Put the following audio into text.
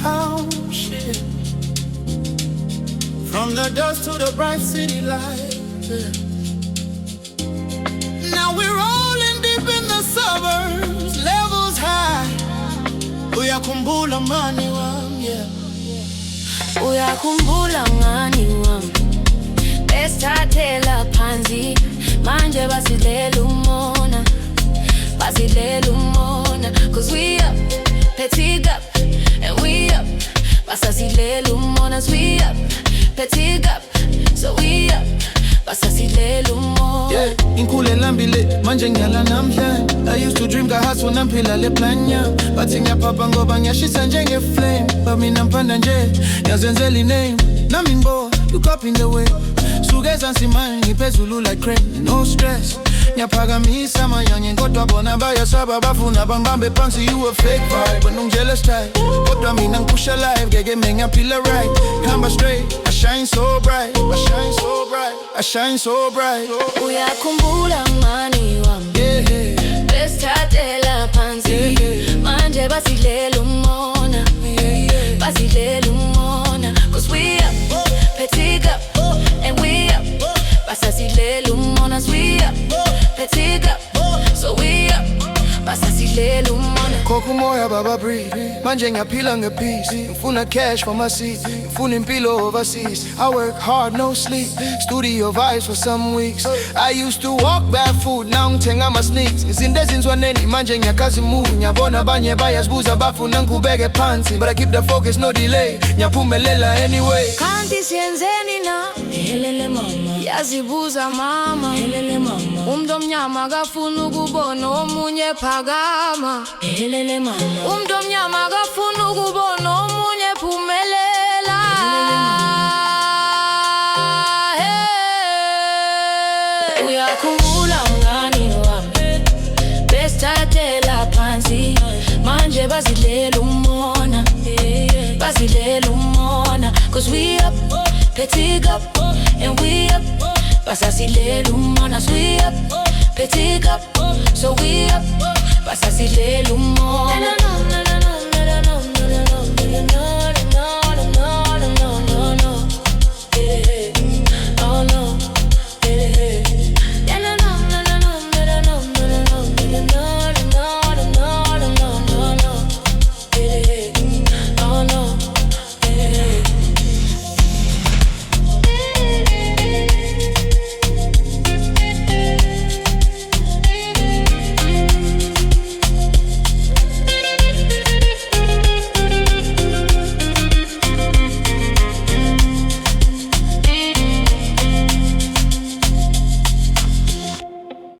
township, from the dust to the bright city light. Now we're rolling deep in the suburbs, levels high. Uyakhumbula mani wami, yeah. Uyakhumbula mani wami, besithathela phansi, manje basilela umona, basilela umona. Cause we up, petty up, and we up. Basasilela umona, we up, petty up, so we up. Basasilela umona. Yeah, inkhule lambile, manje ngiyala namhlanje. I used to dream kahustle nampila le plan yami. Bathi ngiyaphapha ngoba ngiyashisa njenge flame. But mina mphanda nje, ngiyazenzela iname. Nami ngibo, you copying the way. Sugeza nsimanje ngiphezulu like crane, no stress. Ngiyaphakamisa amanyanye kodwa bona bayasaba bafuna bangibambe phansi. You a fake vibe, but ungijealous type. Kodwa mina ngiphusha live, ngeke ngiyaphila right. Khamba straight, I shine so bright, I shine so bright, I shine so bright. Uyakhumbula mani wami, yeah. besithathela phansi, yeah. Manje basilela umona, yeah. Basilela umona. Cause we up, petty up, and we up. Basasilela umona, we up, petty up, so we up. Basasilela umona. Khokha umoya baba breathe, manje ngiyaphila ngepeace. Ngifuna cash for my seat, ngifuna impilo overseas. I work hard, no sleep, studio vibes for some weeks. I used to walk barefoot, now ngithenga ama-sneaks. Izinto ezinzwaneni manje ngiyakazimove. Ngiyabona abanye bayazibuza bafuna ngikubeke phansi, but I keep the focus, no delay. Ngiyaphumelela anyway. Kanti siyenzeni na? Helele mama. Yazibuza mama. Helele mama. Umuntu omnyama akafuna ukubona omunye phakama. Helele mama. Umuntu omnyama akafuna ukubona omunye phumelela. Hey. Uyakhumbula mngani wami, besithathela phansi, manje basilela umona, basilela umona. Cause we up, petty up, and we up. Basasilela umona, we up, petty up, so we up. Basasilela umona.